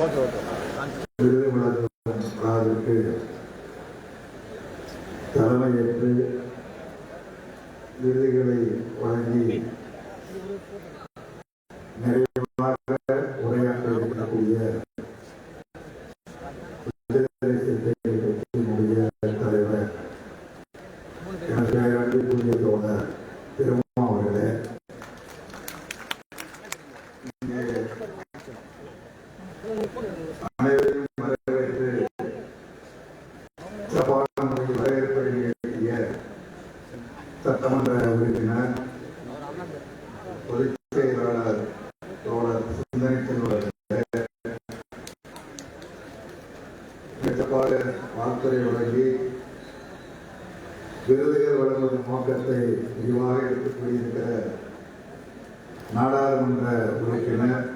விருது வழங்கும் விழாவிற்கு தலைமையேற்று விருதுகளை வழங்கி நிறைவாக உரையாற்ற இருக்கக்கூடிய தலைவர் எனக்கு அன்புக்குரிய தோழர் திருமா அவர்களே, அனைவரையும் வரவேற்று சிறப்பான முறையில் வரவேற்பை நிகழ்த்திய சட்டமன்ற உறுப்பினர் பொதுச் செயலாளர் தோழர் சிந்தனை செல்வர்களே, வாழ்த்துறை வழங்கி விருதுகள் வழங்குவதன் நோக்கத்தை விரிவாக எடுத்துக் கூறியிருக்கிற நாடாளுமன்ற உறுப்பினர்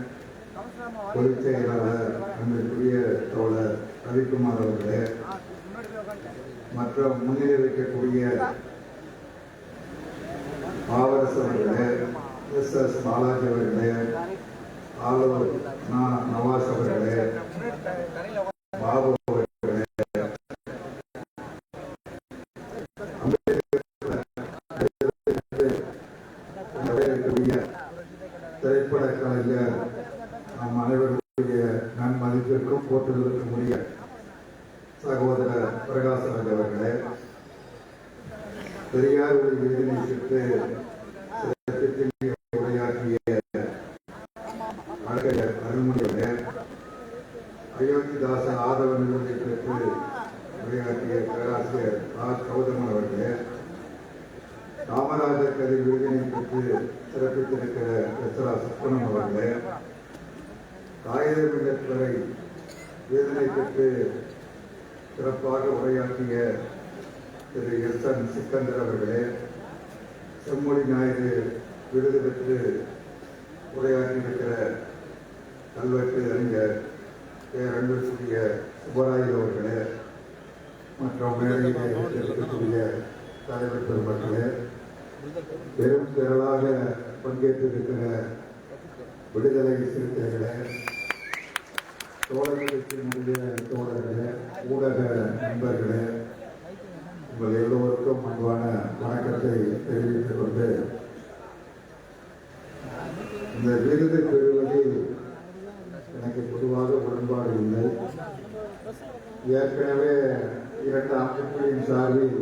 பொதுச் செயலாளர் அன்புக்குரிய தோழர் ரவிக்குமார் அவர்களே, மற்றும் முன்னிலை வைக்கக்கூடிய பாவரசு அவர்களே, எஸ் பாலாஜி அவர்களே, ஆலூர் நவாஸ் அவர்களே, பாபு அவர்களே, திரைப்பட கலைஞர் நம் அனைவருடைய நன்மதிப்பிற்கும் போற்றுவதற்கும் உரிய சகோதரர் பிரகாசராஜ் அவர்களே, பெரியார் ஒரு விருதினை பெற்று உரையாற்றிய வழக்கறிஞர் அருள்மொழி அவர்களே, அயோத்திதாசன் ஆதவ விருதினை பெற்று உரையாற்றிய பேராசிரியர் ஆர் கௌதமன் அவர்களே, காமராஜர் கதை விருதினை பெற்று சிறப்பித்திருக்கிற எஸ்ரா சுப்பனம் அவர்களே, காகிதமில்லத்துறை விருதினை பெற்று சிறப்பாக உரையாற்றிய திரு எஸ் என் சிக்கந்தர் அவர்களே, செம்மொழி ஞாயிறு விருது பெற்று உரையாற்றியிருக்கிற கல்வெட்டு அறிஞர் அன்புக்குரிய சுப்பராயர் அவர்களே, மற்றும் மேடையிலே இருக்கக்கூடிய தலைவர் பெருமக்களே, பெரும் திரளாக பங்கேற்றிருக்கிற விடுதலை சிறுத்தைகளே, தோழர்களுடைய தோழர்களே, ஊடக நண்பர்களே, உங்கள் எல்லோருக்கும் அன்பான வணக்கத்தை தெரிவித்துக் கொண்டு, இந்த விருது பெறுவதில் எனக்கு பொதுவாக உடன்பாடு இல்லை. ஏற்கனவே 2 அமைப்புகளின் சார்பில்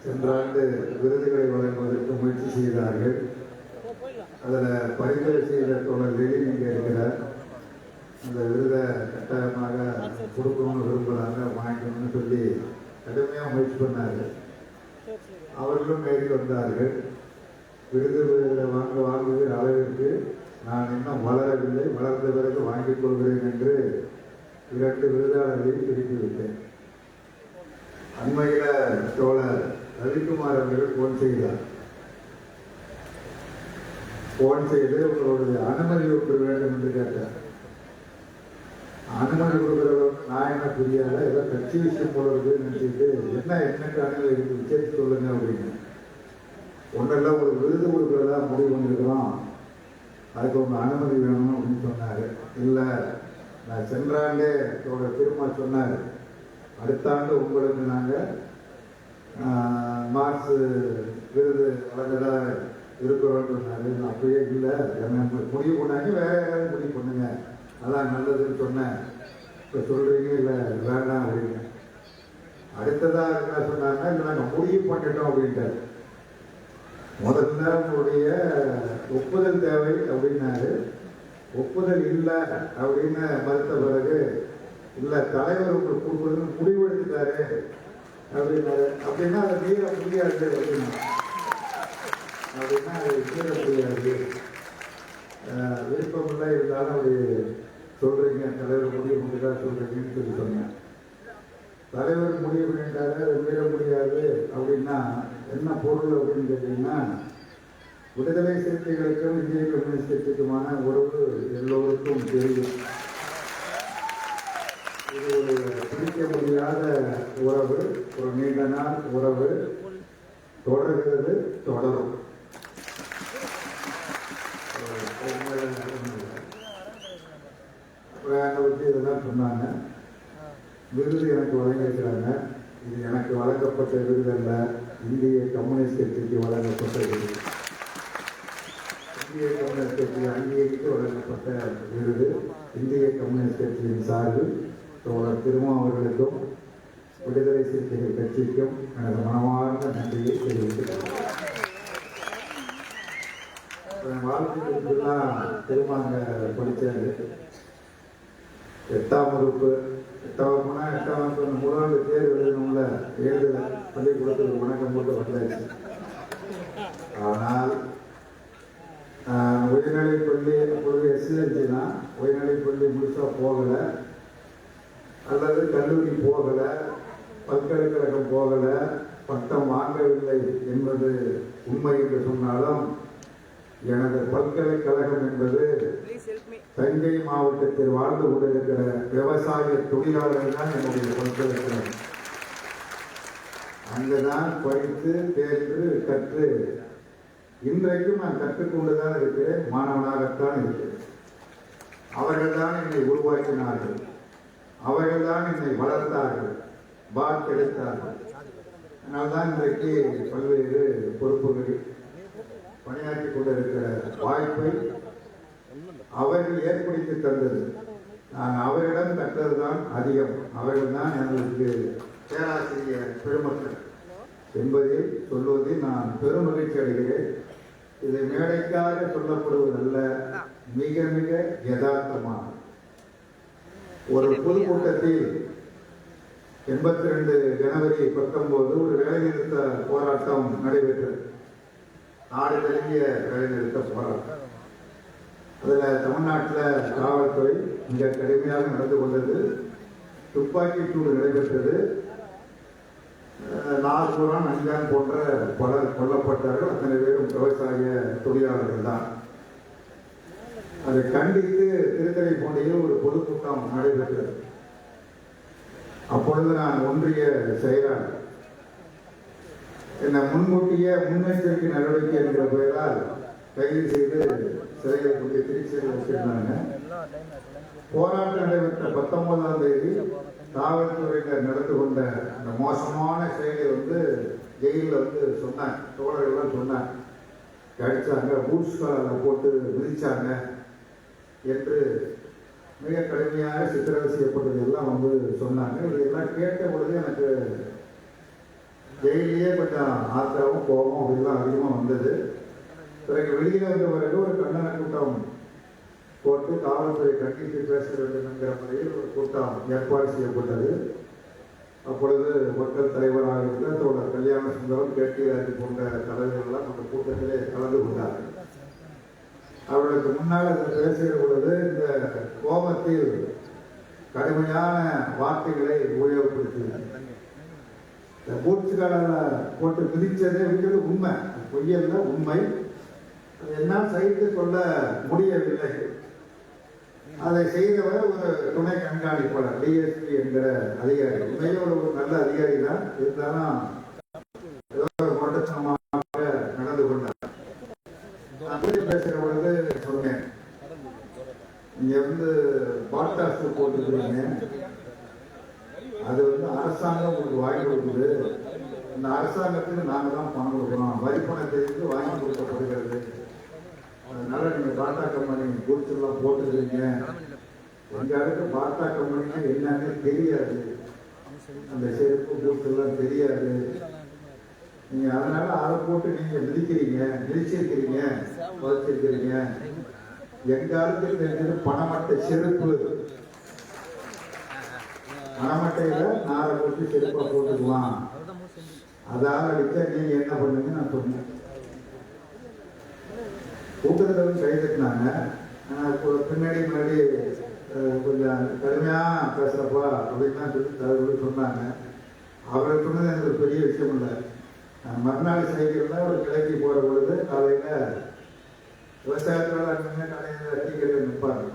சென்ற ஆண்டு விருதுகளை வழங்குவதற்கு முயற்சி செய்தார்கள். அதில் பரிந்துரை செய்த தோழர் வெளியில் இங்கே இருக்கிறார். அந்த விருதை கட்டாயமாக கொடுக்கணும்னு விரும்புகிறாங்க, வாங்கிக்கணும்னு சொல்லி கடுமையாக முயற்சி பண்ணார்கள். அவர்களும் ஏறி வந்தார்கள். விருதுகளை வாங்குகிற அளவிற்கு நான் இன்னும் வளரவில்லை, வளர்ந்த பிறகு வாங்கிக் கொள்கிறேன் என்று 2 விருதாளர்களையும் திருப்பி விட்டேன். அண்மையில் தோழர் ரவிக்குமார் அவர்கள் போன் செய்தார். போன் செய்து உங்களுடைய அனுமதி ஒன்று வேண்டும் என்று கேட்டார். அனுமதி கொடுக்கிறவங்க நான் என்ன புரியாத ஏதோ கட்சி விஷயம் போல இருக்குன்னு நினைச்சிட்டு என்னக்கு அனுமதி இருக்கு விசேஷம் சொல்லுங்க அப்படின்னு. ஒன்றெல்லாம் ஒரு விருது கொடுக்கிறதா முடிவு பண்ணிருக்கிறோம், அதுக்கு உங்க அனுமதி வேணும் அப்படின்னு சொன்னாரு. இல்லை, நான் சென்ற ஆண்டே திரும்ப சொன்னார், அடுத்த ஆண்டு உங்களுக்கு நாங்கள் மார்க்ஸ் விருது வழங்கதா இருக்கிறோன்னு சொன்னாரு. அப்படியே இல்லை, முடிவு பண்ணாங்க, வேற யாராவது முடிவு பண்ணுங்க, அதான் நல்லதுன்னு சொன்னேன். இப்போ சொல்றீங்க இல்லை வேண்டாம் அப்படின்னு. அடுத்ததாக என்ன சொன்னாங்க, இல்லை நாங்கள் முடிவு பண்ணிட்டோம் அப்படின்ட்டார். முதல்ல உங்களுடைய ஒப்புதல் தேவை அப்படின்னாரு. ஒப்புதல் இல்லை அப்படின்னு மறுத்த பிறகு, இல்லை தலைவர் உங்களுக்கு கொடுக்குறதுன்னு முடிவு எடுத்துட்டாரு அப்படின்னாரு. அப்படின்னா அதை மீற முடியாது அப்படின்னா அதை மீற முடியாது, விருப்பம் இல்லை இருந்தாலும் அப்படி சொல்றீங்க, தலைவர் முடிவு பண்ணிட்டா சொல்றீங்கன்னு சொல்லி சொன்னேன். தலைவர் முடிவு பண்ணிட்டாரு, அதை மீற முடியாது அப்படின்னா என்ன பொருள் அப்படின்னு கேட்டீங்கன்னா, விடுதலை சிறுத்தைகளுக்கும் இந்திய கம்யூனிஸ்ட் கட்சிக்குமான உறவு எல்லோருக்கும் தெரியும். இது ஒரு பிரிக்க முடியாத உறவு, ஒரு நீண்ட நாள் உறவு, தொடர்கிறது, தொடரும். என்னை பற்றி இதெல்லாம் சொன்னாங்க. விருது எனக்கு வழங்கியிருக்கிறாங்க. இது எனக்கு வழங்கப்பட்ட விருது அல்ல, இந்திய கம்யூனிஸ்ட் கட்சிக்கு வழங்கப்பட்ட விருது. இந்திய கம்யூனிஸ்ட் கட்சி அங்கீகரித்து வழங்கப்பட்ட விருது. இந்திய கம்யூனிஸ்ட் கட்சியின் சார்பில் தோழர் திருமா அவர்களுக்கும் விடுதலை சிறுத்தைகள் கட்சிக்கும் எனது மனமார்ந்த நன்றியை தெரிவித்துள்ளேன். வாழ்க்கைலாம் திருமாங்க படித்தாரு. 8ஆம் வகுப்பு முதலாண்டு தேர்வு எழுதணும்ல, எழுதல, பள்ளிக்கூடத்துக்கு வணக்கம் போட்டு வந்தாச்சு. ஆனால் உயர்நிலைப்பள்ளி அப்பொழுது எஸ்எல்சி தான், உயர்நிலைப்பள்ளி முழுசா போகல, அல்லது கல்லூரி போகல, பல்கலைக்கழகம் போகல, பட்டம் வாங்கவில்லை என்பது உண்மை என்று சொன்னாலும் எனது பல்கலைக்கழகம் என்பது தஞ்சை மாவட்டத்தில் வாழ்ந்து கொண்டிருக்கிற விவசாய தொழிலாளர்கள் தான் என்னுடைய பல்கலைக்கழகம். அங்குதான் படித்து தேர்ந்து கற்று இன்றைக்கும் நான் கற்றுக்கொண்டுதான் இருக்கிறேன், மாணவனாகத்தான் இருக்கிறேன். அவர்கள்தான் என்னை உருவாக்கினார்கள், அவர்கள்தான் என்னை வளர்த்தார்கள், வாக்கெடுத்தார்கள். அதனால்தான் இன்றைக்கு பல்வேறு பொறுப்புகளில் பணியாற்றி கொண்டிருக்கிற வாய்ப்பை அவர்கள் ஏற்படுத்தி தந்தது. நான் அவரிடம் கற்றதுதான் அதிகம். அவர்கள் தான் எங்களுக்கு பேராசிரியர் பெருமக்கள் என்பதில் சொல்வதில் நான் பெருமகிழ்ச்சி அடைகிறேன். இது மேடைக்காக சொல்லப்படுவதல்ல, மிக மிக யதார்த்தமாக ஒரு பொதுக்கூட்டத்தில் 82 ஜனவரி 19 ஒரு வேலைநிறுத்த போராட்டம் நடைபெற்றது. நாடு தழுவிய வேலைநிறுத்த போராட்டம். அதில் தமிழ்நாட்டில் காவல்துறை மிக கடுமையாக நடந்து கொண்டது. துப்பாக்கி சூடு நடைபெற்றது. நாகூரான், அஞ்சான் போன்ற பலர் கொல்லப்பட்டார்கள். அத்தனை பேரும் விவசாய தொழிலாளர்கள் தான். அதை கண்டித்து திருத்துறைப்பூண்டியில் ஒரு பொதுக்கூட்டம் நடைபெற்றது. அப்பொழுது நான் ஒன்றிய செயலாளர். என்னை முன்கூட்டிய முன்னெச்சரிக்கை நடவடிக்கை என்கிற பெயரால் கைது செய்து சிறையில் கொண்டு திருச்சியில் வச்சிருந்தாங்க. போராட்டம் நடைபெற்ற 19ஆம் தேதி காவல்துறையினர் நடந்து கொண்ட அந்த மோசமான செயலை ஜெயிலில் சொன்னாங்க. தோழர்கள்லாம் சொன்னாங்க, அடிச்சாங்க, பூட்ஸ் காலில் போட்டு மிதிச்சாங்க என்று மிக கடுமையாக சித்திரவதை செய்யப்பட்டது எல்லாம் சொன்னாங்க. இதெல்லாம் கேட்ட பொழுது எனக்கு ஜெயிலேயே கொஞ்சம் ஆத்திரமும் கோபம் அப்படிலாம் அதிகமாக வந்தது. பிறகு வெளியில் வந்த பிறகு ஒரு கண்டன கூட்டம் போட்டு காவல்துறை கண்டித்து பேச வேண்டும் என்கிற முறையில் ஒரு கூட்டம் ஏற்பாடு செய்யப்பட்டது. அப்பொழுது மக்கள் தலைவராக இருந்த தோழர் கல்யாண சுந்தரம், கேட்டிராஜ் போன்ற தலைவர்கள்லாம் அந்த கூட்டத்திலே கலந்து கொண்டார்கள். அவர்களுக்கு முன்னால் அதை பேசுகிற பொழுது இந்த கோபத்தில் கடுமையான வார்த்தைகளை உபயோகப்படுத்தினார். இந்த பூட்சுக்கால போட்டு மிதிச்சதே உண்மை, பொய்யல்ல, உண்மை. என்னால் சகித்து கொள்ள முடியவில்லை. அதை செய்தவர் ஒரு துணை கண்காணிப்பாளர், டிஎஸ்பி என்கிற அதிகாரி. உண்மையிலே ஒரு நல்ல அதிகாரி தான், இருந்தாலும் ஏதோ ஒரு முரட்டத்தனமாக நடந்து கொண்டார். நான் பேசுகிற பொழுது சொன்னேன், நீங்க பாட்காஸ்ட் போட்டுக்கிறீங்க, அது அரசாங்கம் உங்களுக்கு வாங்கி கொடுக்குது. இந்த அரசாங்கத்துக்கு நாங்கள் தான் பணம் கொடுக்குறோம், வரி பணத்திற்கு வாங்கி கொடுக்கப்படுகிறது. அதனால நீங்க பாட்டா கம்பெனி குறிச்செல்லாம் போட்டுக்கிறீங்க. எங்களுக்கு பாட்டா கம்பெனினா என்னன்னு தெரியாது, அந்த செருப்பு பூச்செல்லாம் தெரியாது. நீங்க அதனால அதை போட்டு நீங்க மிதிச்சிருக்கிறீங்க, வச்சிருக்கிறீங்க. எங்களுக்கு தெரிஞ்சது பணமட்டை செருப்பு, பணமட்டையில நாரை போட்டு செருப்பை போட்டுக்குவான், அதால அடிச்சா நீங்க என்ன பண்ணுங்க நான் சொன்னேன். கூட்டத்தில் கைதட்டினாங்க. பின்னாடி கொஞ்சம் கடுமையா பேசுறப்பா அப்படின்னு சொல்லி சொன்னாங்க. அவர்கள் சொன்னது எனக்கு பெரிய விஷயம் இல்லை. மறுநாள் சைக்கிள்ல ஒரு கிளைக்கு போற பொழுது காலையில விவசாயத்தோட அங்கே கடையில் டீ கடையில் நிற்பாங்க.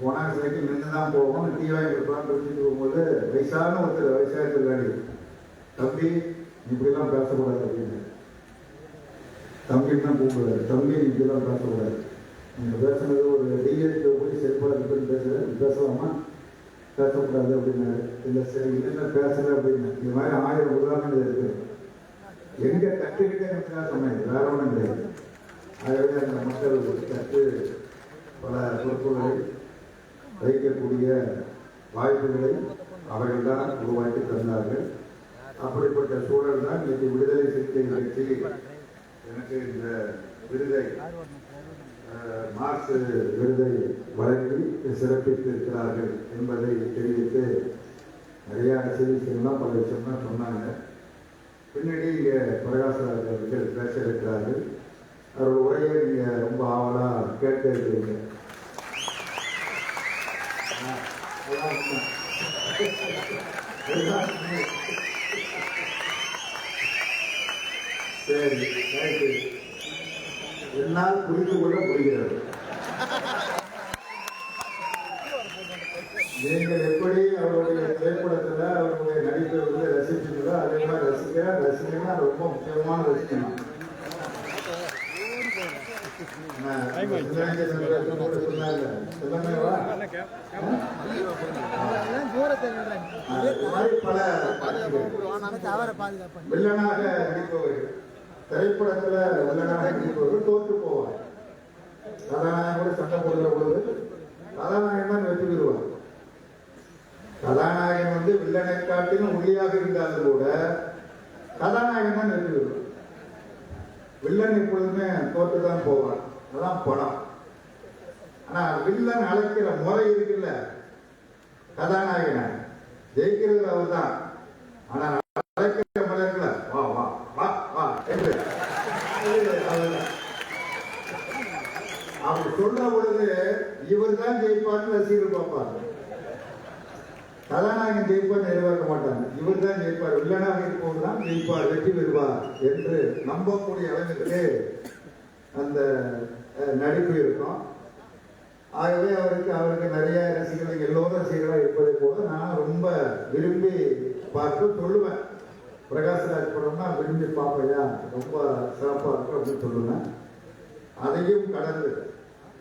போனால் சைக்கிள் நின்று தான் போவோம், டீ வாங்கி கொடுப்பான்னு சொல்லிட்டு போகும்போது வயசான ஒருத்தர் விவசாயத்தில் வேலை, தம்பி இப்படிலாம் பேசக்கூடாது அப்படின்னு. தம்பின்னு தான் கூப்பிடுவாரு, தம்பி இப்படிலாம் பேசக்கூடாது. நீங்கள் பேசுனது ஒரு டிஎஸ்பி போய் செயல்படுறதுன்னு பேசலாமா, பேசக்கூடாது அப்படின்னாரு. இல்லை சரி இல்லைன்னா பேசலை அப்படின்னு. இந்த மாதிரி 1000 உதாரணங்கள் இருக்குது. எங்கே கற்றுக்கிட்டே எனக்கு சொன்னேன், வேற ஒன்றும் கிடையாது. ஆகவே அந்த மக்கள் கற்று பல பொறுப்புகளை வைக்கக்கூடிய வாய்ப்புகளை அவர்கள் தான் உருவாக்கி தந்தார்கள். அப்படிப்பட்ட சூழல் தான் இன்னைக்கு விடுதலை சிறுத்தைகள் கட்சி எனக்கு இந்த விருதை மார்க்ஸ் விருதை வழங்கி சிறப்பித்து இருக்கிறார்கள் என்பதை தெரிவித்து நிறைய செய்திகள்லாம் பல விஷயம்லாம் சொன்னாங்க. பின்னாடி இங்கே பிரகாசராஜ் அவர்கள் பேச இருக்கிறார்கள். அவர்கள் உரையை நீங்கள் ரொம்ப ஆவலாக கேட்க இருக்கிறீங்க. சரி, என்னால் புரிந்து கொள்ள முடிகிறது. நீங்கள் எப்படி அவருடைய திரைப்படத்தில் அவருடைய நடிப்பை ரசிப்பீங்களோ அதே மாதிரி ரசிக்கணும். ரொம்ப முக்கியமான ரசிக்கணும். வில்லனாக நடிப்பவர்கள், திரைப்படத்துல வில்லனாக நடிப்பவர்கள் தோற்று போவார். கதாநாயகன் கூட சண்டை போடுற பொழுது கதாநாயகன் தான் வெற்றி பெறுவார். கதாநாயகன் வில்லனை காட்டிலும் ஒளியாக இருந்தாலும் கூட கதாநாயகன் தான் வெற்றி பெறுவார். வில்லன் எப்பொழுதுமே தோற்றுதான் போவார். அதான் படம். ஆனா வில்லன் அழைக்கிற முறை இருக்குல்ல, கதாநாயகனை ஜெயிக்கிறது அவர் தான். ஆனா அழைக்கிற முறைகள வா வா வா வா என்று அவர் சொல்ற பொழுது இவர் தான் ஜெயிப்பார்னு ரசிகர்கள் பார்ப்பார். கதாநாயகன் ஜெயிப்பார்னு எதிர்பார்க்க மாட்டாங்க. இவர் தான் ஜெயிப்பார், வில்லனாக இருப்பவர் தான் ஜெயிப்பார், வெற்றி பெறுவார் என்று நம்பக்கூடிய அளவிற்கு அந்த நடிப்பு இருக்கும். ஆகவே அவருக்கு நிறைய ரசிகர்கள் எல்லோரும் ரசிகர்களாக இருப்பதை போல நான் ரொம்ப விரும்பி பார்த்து சொல்லுவேன். பிரகாஷ்ராஜ் படம்னா விரும்பி பார்ப்பையா, ரொம்ப சிறப்பாக இருக்கும் அப்படின்னு சொல்லுவேன். அதையும் கடந்து,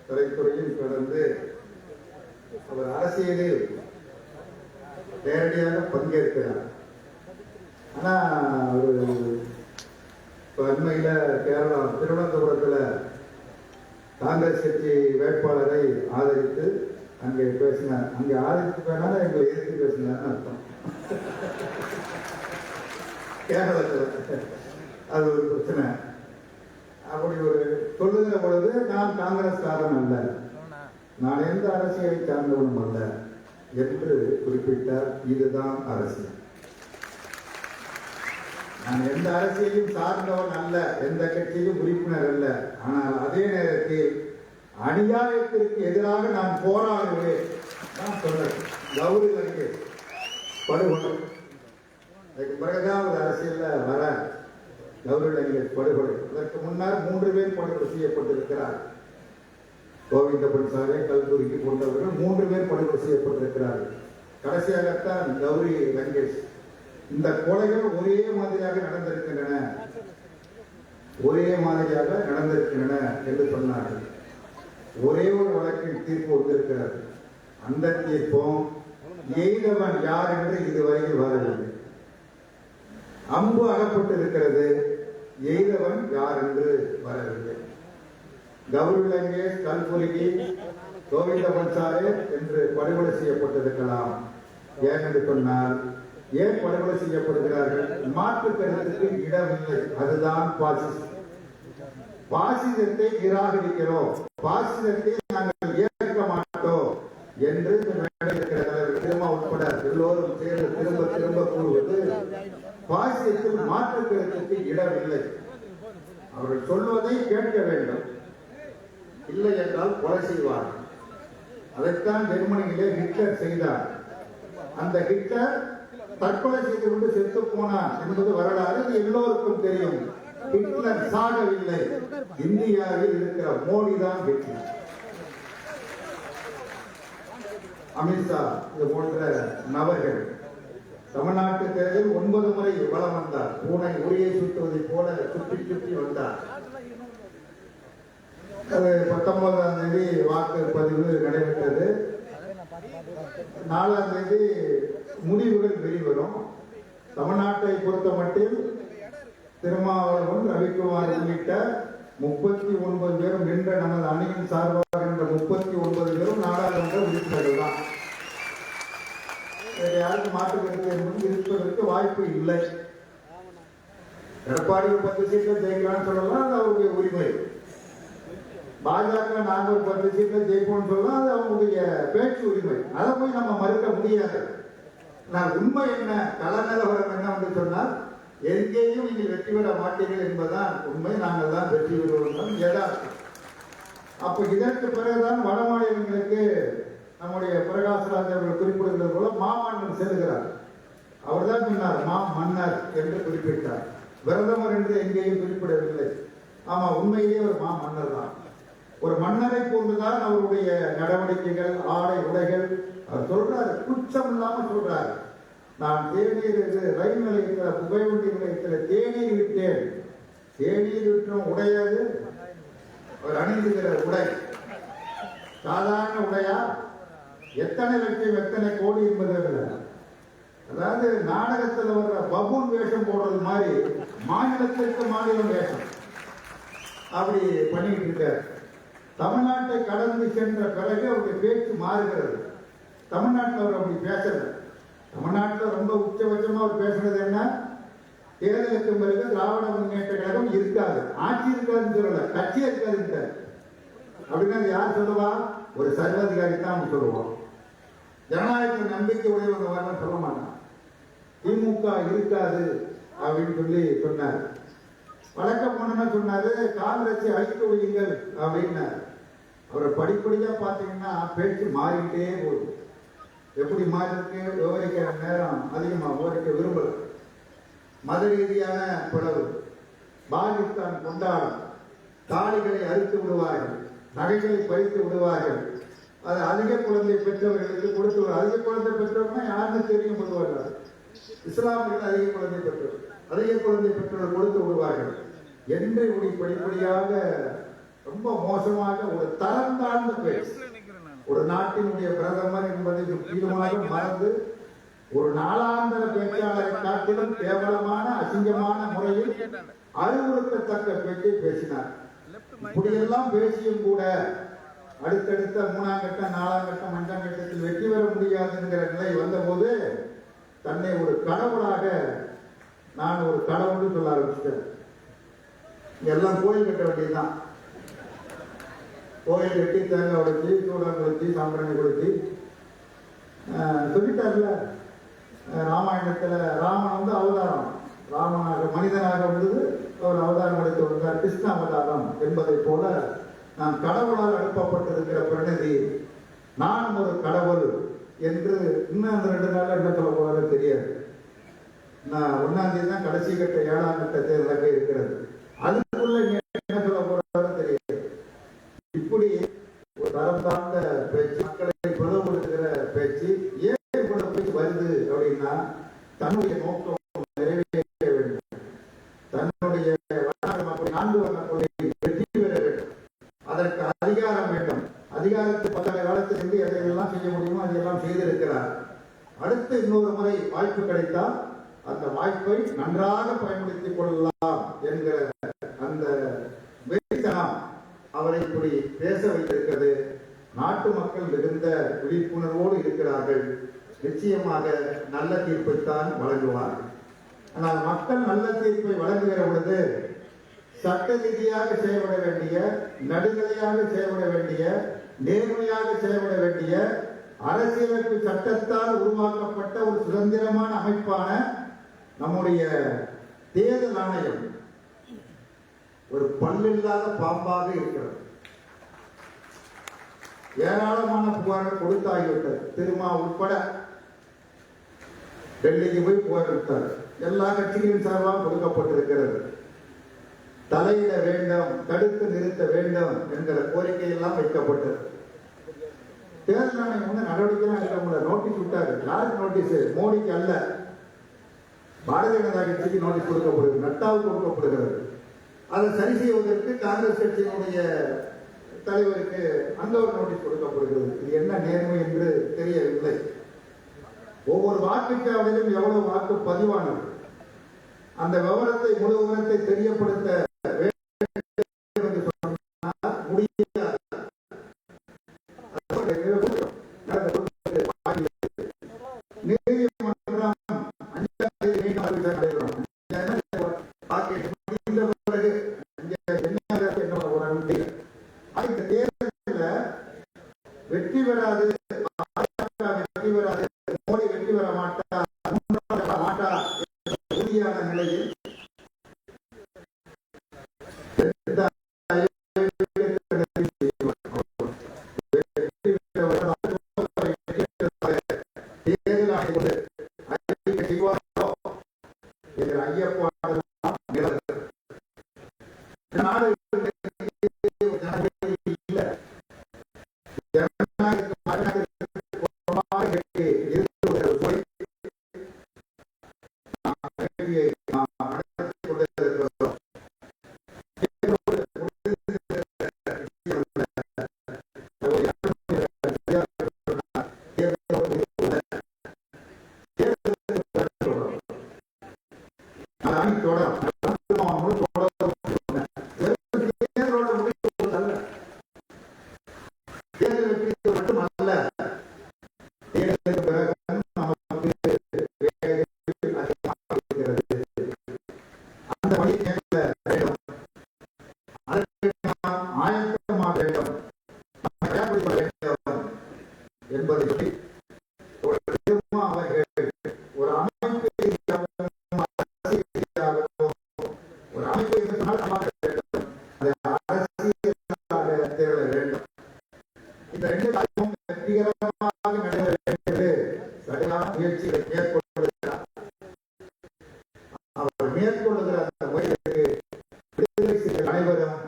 திரைத்துறையும் கடந்து அவர் அரசியலில் நேரடியாக பங்கேற்கிறார். ஆனா ஒரு அண்மையில கேரளா திருவனந்தபுரத்துல காங்கிரஸ் கட்சி வேட்பாளரை ஆதரித்து அங்கே பேசினார். அங்கே ஆதரித்து பேனால எங்களை எதிர்த்து பேசினார்னு அர்த்தம். கேரளத்துல அது ஒரு பிரச்சனை. அப்படி ஒரு சொல்லுகிற பொழுது நான் காங்கிரஸ்காரன் அல்ல, நான் எந்த அரசியலை சார்ந்தவனும் அல்ல என்று குறிப்பிட்டார். இதுதான் அரசியல். நான் எந்த அரசியலையும் சார்ந்தவன் அல்ல, எந்த கட்சியிலும் உறுப்பினர் அல்ல. ஆனால் அதே நேரத்தில் அநியாயத்திற்கு எதிராக நான் போராடுவேன் தான் சொன்னேன். கௌரி லங்கேஷ் படுகொலை, அதுக்கு பிறகுதான் ஒரு அரசியல்ல வர கௌரி லங்கேஷ் படுகொலை. அதற்கு முன்னர் 3 பேர் படுகொலை செய்யப்பட்டிருக்கிறார். கோவிந்த பன்சாலே, கல்புர்கி போன்றவர்கள் 3 பேர் படுகொலை செய்யப்பட்டிருக்கிறார்கள். கடைசியாகத்தான் கௌரி லங்கேஷ். இந்த கொலைகள் ஒரே மாதிரியாக நடந்திருக்கின்றன, ஒரே மாதிரியாக நடந்திருக்கின்றன என்று சொன்னார்கள். ஒரே ஒரு வழக்கில் தீர்ப்பு வந்திருக்கிறது. அந்த தீர்ப்பும் எய்தவன் யார் என்று இதுவரையில் வரவில்லை. அம்பு அகப்பட்டு இருக்கிறது, எய்தவன் யார் என்று வரவில்லை. கௌரி லங்கேஷ், கல்புர்கி, கோவிந்த பன்சாலே என்று படுகொலை செய்யப்பட்டிருக்கலாம். ஏனென்று சொன்னால் ஏன் படுகொலை செய்யப்படுகிறார்கள்? மாற்று கருத்துக்கு இடமில்லை. அதுதான் பாசிசம். பாசிசத்தை நிராகரிக்கிறோம், பாசிசத்தை நாங்கள் ஏற்க மாட்டோம் என்று திரும்ப உட்பட எல்லோரும் சேர்ந்து திரும்ப திரும்ப கூறுவது பாசிசத்தில் மாற்று கருத்துக்கு இடமில்லை. அவர்கள் சொல்வதை கேட்க வேண்டும், இல்லை என்றால் கொலை செய்வார். அதைத்தான் ஜெர்மனியிலே ஹிட்லர் செய்தார். அந்த ஹிட்லர் தற்கொலை செய்து கொண்டு செத்து போனார் என்பது வரலாறு, இது எல்லோருக்கும் தெரியும். ஹிட்லர் சாகவில்லை, இந்தியாவில் இருக்கிற மோடி தான் ஹிட்லர். அமித்ஷா இது போன்ற நபர்கள் தமிழ்நாட்டு தேர்தலில் 9 முறை வலம் வந்தார். பூனை உரியை சுற்றுவதை போல சுற்றி சுற்றி வந்தார். அது 19ஆம் தேதி வாக்குப்பதிவு நடைபெற்றது. 4ஆம் தேதி முடிவுகள் வெளிவரும். தமிழ்நாட்டை பொறுத்த மட்டில் திருமாவளவன், ரவிக்குமார் உள்ளிட்ட 39 பேரும் நின்ற நமது அணியின் சார்பாக என்ற 39 பேரும் நாடாளுமன்ற உறுப்பினர்கள் தான். வேறு யாருக்கும் மாற்று கருத்து என்பது இருப்பதற்கு வாய்ப்பு இல்லை. எடப்பாடி 10 சீட்டில் ஜெயிக்கலாம்னு சொல்லலாம், அது அவருடைய உரிமை. பாஜக நாங்கள் ஒரு 10 சீட்டில் ஜெயிப்போம்னு சொல்லலாம், அது அவங்களுடைய பேச்சு உரிமை. அதை போய் நம்ம மறுக்க முடியாது. நான் உண்மை என்ன, கள நிலவரம் என்ன என்று சொன்னால், எங்கேயும் நீங்கள் வெற்றி பெற மாட்டீர்கள் என்பதுதான் உண்மை. நாங்கள் தான் வெற்றி பெறுவோம் யதார்த்தம். அப்ப இதற்கு பிறகுதான் வட மாநிலங்களுக்கு நம்முடைய பிரகாஷ்ராஜ் அவர்கள் குறிப்பிடுகிறது போல மாமன்னர் செல்கிறார். அவர் தான் சொன்னார் மா மன்னர் என்று குறிப்பிட்டார். பிரதமர் என்று எங்கேயும் குறிப்பிடவில்லை. ஆமா, உண்மையிலேயே ஒரு மா மன்னர் தான். ஒரு மன்னரை போன்றுதான் அவருடைய நடவடிக்கைகள், ஆடை உடைகள். அவர் சொல்றாரு, குச்சம் இல்லாம சொல்றாரு. நான் தேநீர் ரயில் நிலையத்தில், புகைவண்டி நிலையத்தில் தேநீர் விட்டேன். தேநீர் விட்டும் உடையாது. அவர் அணிந்துகிற உடை சாதாரண உடையா? எத்தனை லட்சம் எத்தனை கோடி என்பது இல்லை. அதாவது நாடகத்தில் வர்ற பபூன் வேஷம் போடுறது மாதிரி மாநிலத்திற்கு மாநிலம் வேஷம் அப்படி பண்ணிட்டு இருக்கார். தமிழ்நாட்டை கடந்து சென்ற பிறகு அவருடைய பேச்சு மாறுகிறது. தமிழ்நாட்டில் அவர் அப்படி பேசல. தமிழ்நாட்டில் ரொம்ப உச்சபட்சமா அவர் பேசுறது என்ன, தேர்தலுக்கு பிறகு திராவிட முன்னேற்ற கழகம் இருக்காது, ஆட்சி இருக்காதுன்னு சொல்லல, கட்சி இருக்காது. அப்படின்னா யார் சொல்லுவா? ஒரு சர்வாதிகாரி தான் சொல்லுவோம். ஜனநாயகத்தின் நம்பிக்கை உடையவங்க வரணும் சொல்ல மாட்டான். திமுக இருக்காது அப்படின்னு சொல்லி சொன்னார். வழக்கம் போன சொன்னாரு, காங்கிரஸை அழித்து விடுங்கள் அப்படின்னாரு. அவரை படிப்படியா பாத்தீங்கன்னா பேச்சு மாறிக்கிட்டே போகுது. எப்படி மாறி இருக்கு விவரிக்கிற நேரம் அதிகமா விவரிக்க விரும்பல. மத ரீதியான பிளவு, பாகிஸ்தான் கொண்டாடும், தாலிகளை அறுத்து விடுவார்கள், நகைகளை பறித்து விடுவார்கள். அது அதிக குழந்தை பெற்றவர்களுக்கு கொடுத்து, அதிக குழந்தை பெற்றவர்கள் யாருன்னு தெரியும் விடுவார்கள். இஸ்லாமியர்கள் அதிக குழந்தை பெற்றவர், அதிக குழந்தை பெற்றவர்கள் கொடுத்து விடுவார்கள் என்று இப்படி படிப்படியாக ரொம்ப மோசமாக ஒரு தரம் தாழ்ந்த பேச்சு. ஒரு நாட்டினுடைய பிரதமர் என்பதை முக்கியமாக மறந்து ஒரு நாளாந்தர பேச்சாளரை காட்டிலும் கேவலமான அசிங்கமான முறையில் அறிவுறுத்தத்தக்க பேச்சை பேசினார். இப்படியெல்லாம் பேசியும் கூட அடுத்தடுத்த 3ஆம் கட்டம், 4ஆம் கட்டம், 5ஆம் கட்டத்தில் வெற்றி பெற முடியாது என்கிற நிலை வந்தபோது தன்னை ஒரு கடவுளாக, நான் ஒரு கடவுள்னு சொல்ல ஆரம்பிச்சிட்டேன். எல்லாம் கோயில் கட்ட வேண்டியதுதான். கோயில் கட்டி தேங்காய் உடைச்சி, சூடம் கொளுத்தி, சாம்பிராணி கொளுத்தி சொல்லிட்டார்ல. ராமாயணத்துல ராமன் வந்து அவதாரம், ராமனாக மனிதனாக வந்தது, அவர் அவதாரம் எடுத்து வந்தார், கிருஷ்ண அவதாரம் என்பதை போல நான் கடவுளால் அனுப்பப்பட்டிருக்கிற பிரதிநிதி, நான் ஒரு கடவுள் என்று இன்னும் அந்த 2 நாள்ல என்ன சொல்ல போறாரு தெரியாது. நான் 1ஆம் தேதி தான் கடைசி கட்ட 7ஆம் கட்ட தேர்தலாக இருக்கிறது. அதுக்குள்ள என்ன சொல்ல போறாரு தெரியாது. இப்படி ஒரு தரம் தாழ்ந்த பேச்சு, மக்களை பிளவுபடுத்துகிற பேச்சு. ஏன் இவ்வளவு பேச்சு வருது அப்படின்னா, தன்னுடைய நோக்கம் நிறைவேற்ற வேண்டும், தன்னுடைய 4 வண்ண கொள்கையை வெற்றி பெற வேண்டும், அதற்கு அதிகாரம் வேண்டும். அதிகாரத்தை 10 காலத்திலிருந்து எதையெல்லாம் செய்ய முடியுமோ அதையெல்லாம் செய்திருக்கிறார். அடுத்து இன்னொரு முறை வாய்ப்பு கிடைத்தால் அந்த வாய்ப்பை நன்றாக பயன்படுத்திக் கொள்ளலாம் என்கிற அந்த வெறித்தனம் அவரை இப்படி பேச வைத்திருக்கிறது. நாட்டு மக்கள் மிகுந்த விழிப்புணர்வோடு இருக்கிறார்கள். நிச்சயமாக நல்ல தீர்ப்பைத்தான் வழங்குவார்கள். ஆனால் மக்கள் நல்ல தீர்ப்பை வழங்குகிற பொழுது சட்ட ரீதியாக செயல்பட வேண்டிய, நடுநிலையாக செயல்பட வேண்டிய, நேர்மையாக செயல்பட வேண்டிய, அரசியலமைப்பு சட்டத்தால் உருவாக்கப்பட்ட ஒரு சுதந்திரமான அமைப்பான நம்முடைய தேர்தல் ஆணையம் ஒரு பல்லில்லாத பாம்பாக இருக்கிறது. ஏராளமான புகார்கள் கொடுத்தாகிவிட்டது. திருமா உட்பட டெல்லிக்கு போய் புகார் கொடுத்தார். எல்லா கட்சிகளின் சார்பாக கொடுக்கப்பட்டிருக்கிறது. தலையிட வேண்டும், தடுத்து நிறுத்த வேண்டும் என்கிற கோரிக்கை எல்லாம் வைக்கப்பட்டது. தேர்தல் ஆணையம் வந்து நடவடிக்கை எடுக்க முடியல. நோட்டீஸ் விட்டாரு. யாருக்கு நோட்டீஸ்? மோடிக்கு அல்ல, பாரதிய ஜனதா கட்சிக்கு நோட்டீஸ் கொடுக்கப்படுகிறது, நட்டாவுக்கு கொடுக்கப்படுகிறது. அதை சரி செய்வதற்கு காங்கிரஸ் கட்சியினுடைய தலைவருக்கு அந்த ஒரு நோட்டீஸ் கொடுக்கப்படுகிறது. இது என்ன நேர்மை என்று தெரியவில்லை. ஒவ்வொரு வாக்குச்சாவடியிலும் எவ்வளவு வாக்கு பதிவானது, அந்த விவரத்தை முழு விவரத்தை தெரியப்படுத்த முடியாது. நீதிமன்றம் வெற்றி பெறாது, வெற்றி பெறாது, மோடி வெற்றி பெற மாட்டார், மாட்டார் உறுதியான நிலையில் ஆயத்தமாக வேண்டும் என்பதை ஒரு இந்த ரெண்டு காரியமும் வெற்றிகரமாக நடைபெற வேண்டியது சரியான முயற்சிகளை மேற்கொள்கிறார். அவர் மேற்கொள்ளுகிற அந்த முயற்சிக்கு விடுதலை சிறுத்தைகள் அனைவரும்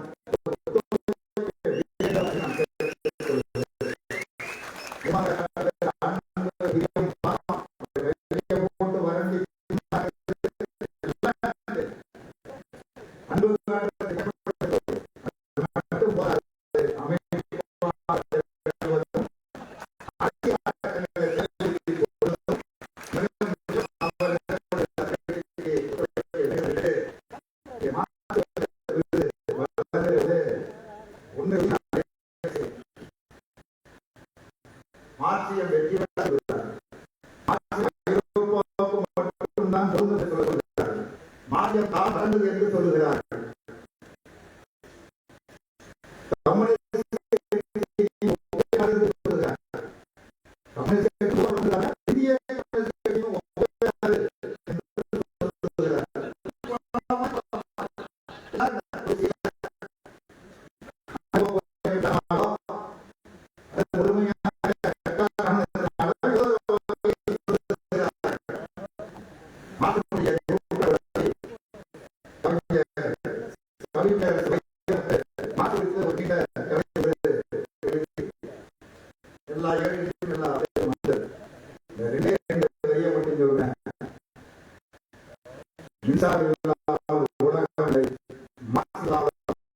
மார்க்சியம் வெற்றி பெற்றார். மட்டும்தான் சொல்லுகிறார். மார்க்சியம் தான் நடந்தது என்று சொல்லுகிறார். எல்லா